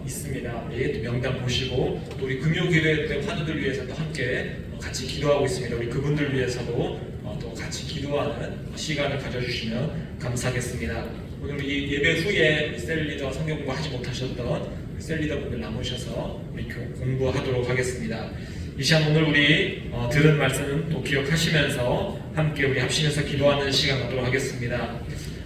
있습니다. 우리 또 명단 보시고 또 우리 금요기도회 때 환우들 위해서 또 함께 같이 기도하고 있습니다. 우리 그분들 위해서도 또 같이 기도하는 시간을 가져주시면 감사하겠습니다. 오늘 우리 예배 후에 셀 리더 성경 공부하지 못하셨던 셀 리더분들 남으셔서 우리 공부하도록 하겠습니다. 이 시간 오늘 우리 들은 말씀 또 기억하시면서 함께 우리 합심해서 기도하는 시간 갖도록 하겠습니다.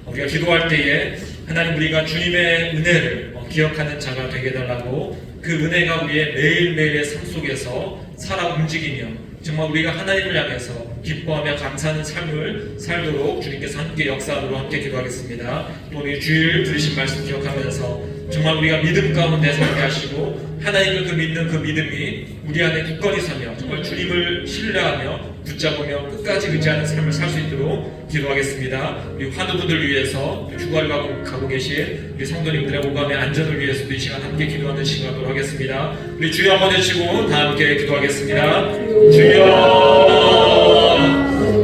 우리가 기도할 때에 하나님 우리가 주님의 은혜를 기억하는 자가 되게 해달라고 그 은혜가 우리의 매일매일의 삶 속에서 살아 움직이며 정말 우리가 하나님을 향해서 기뻐하며 감사하는 삶을 살도록 주님께서 함께 역사하도록 함께 기도하겠습니다. 또 우리 주일 들으신 말씀 기억하면서 정말 우리가 믿음 가운데 살게 하시고 하나님을 믿는 그 믿음이 우리 안에 굳건히 서며 정말 주님을 신뢰하며 붙잡으며 끝까지 의지하는 삶을 살 수 있도록 기도하겠습니다. 우리 환우분들 위해서 휴가를 가고 계신 우리 성도님들의 오감의 안전을 위해서도 이 시간 함께 기도하는 시간 갖도록 하겠습니다. 우리 주여 한번 해주시고 다 함께 기도하겠습니다. 주여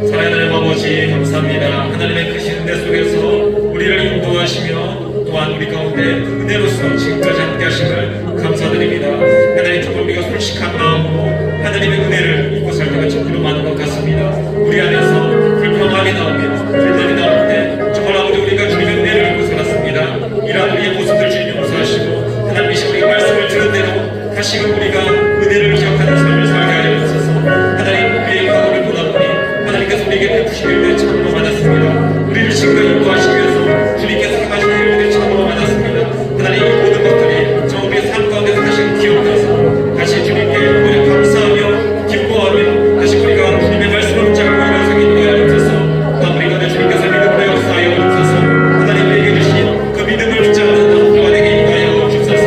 사랑하는 아버지 감사합니다. 하나님의 크신 은혜 속에서 우리를 인도하시며 또한 우리 가운데 은혜로서 지금까지 함께 하심을 감사드립니다. 하나님 정말 우리가 솔직한 마음으로 하나님의 은혜를 입고 살 때가 참으로 많은 것 같습니다. 우리 안에서 불평함이 나오며 불만이 나올 때 정말 아버지 우리가 주님의 은혜를 입고 살았습니다. 이러한 우리의 모습들 주님 용서하시고 하나님 이 시간 우리가 말씀을 들은 대로 다시금 우리가 은혜를 기억하는 삶을 살게 하여 주셔서 하나님 우리의 과거를 보다보니 하나님께서 우리에게 베푸신 은혜 참으로 많았습니다. 우리를 지금까지 인도하시기 위해서 주님께서 행하신 일들이 참으로 많았습니다. 하나님 이 모든 것들이 저 우리의 삶 가운데서 다시 기억나서 다시 주님께 우리가 감사하며 기뻐하며 다시 우리가 주님의 말씀을 붙잡고 일어서기 위하여 주셔서 또 우리가 내 주님께서 믿음으로 역사하여 주셔서 하나님 우리에게 주신 그 믿음을 붙잡는 하루가 되게 위하여 주셔서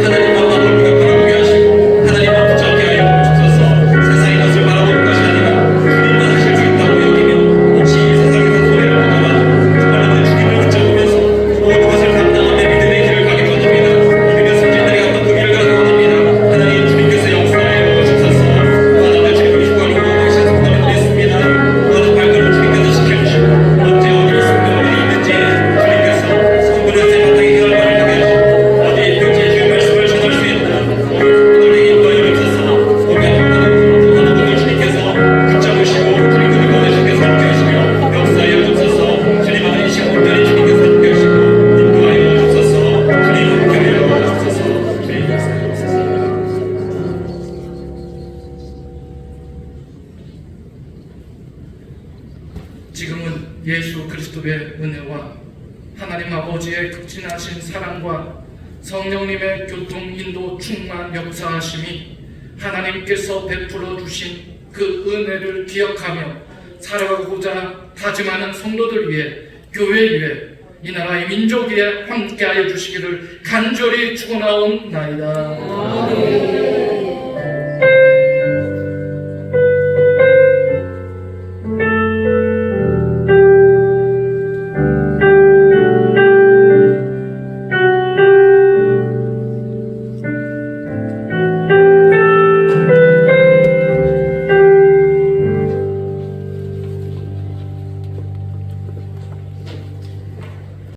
하나님만 우리가 바라보게 하시고 하나님만 붙잡게 하여 주셔서 세상의 것을 바라보는 것이 아니라 주님만 하실 수 있다고 여기며 혹시 이 세상에서 소리를 보더라도 정말 나는 주님을 붙잡으면서 모든 것을 감당하며 믿음의 길을 가기 원합니다. 믿음의 선진들이 가는 그 길을 가기 원합니다. 하나님 주님께서 역사하여 주셔서 하나님의 주님을 휴가로 모으신 성도를 드렸습니다. 모든 발걸음을 주님께서 지켜주시고 언제 어디 있으며 어디 있는지 주님께서 성도들의 바닥에 혈관을 하게 하시고 어디 있는지 주의 말씀을 전할 수 있는 성도들에게 인도하여 주셔서 우리 하나님을 주님께서 붙잡으시고 주님께서 보내주님께서 함께 하시며 역사하여 주셔서 주님 아들 이 시간 온전히 주님께서 함께 하시고 인도하여 주셔서 주님 함께 하여 주셔서 주님 역사하여 주셔서 지금은 예수 그리스도의 은혜와 하나님 아버지의 극진하신 사랑과 성령님의 교통 인도 충만 역사하심이 하나님께서 베풀어 주신 그 은혜를 기억하며 살아가고자 다짐하는 성도들 위해 교회 위해 이 나라의 민족 위에 함께하여 주시기를 간절히 축원하옵나이다.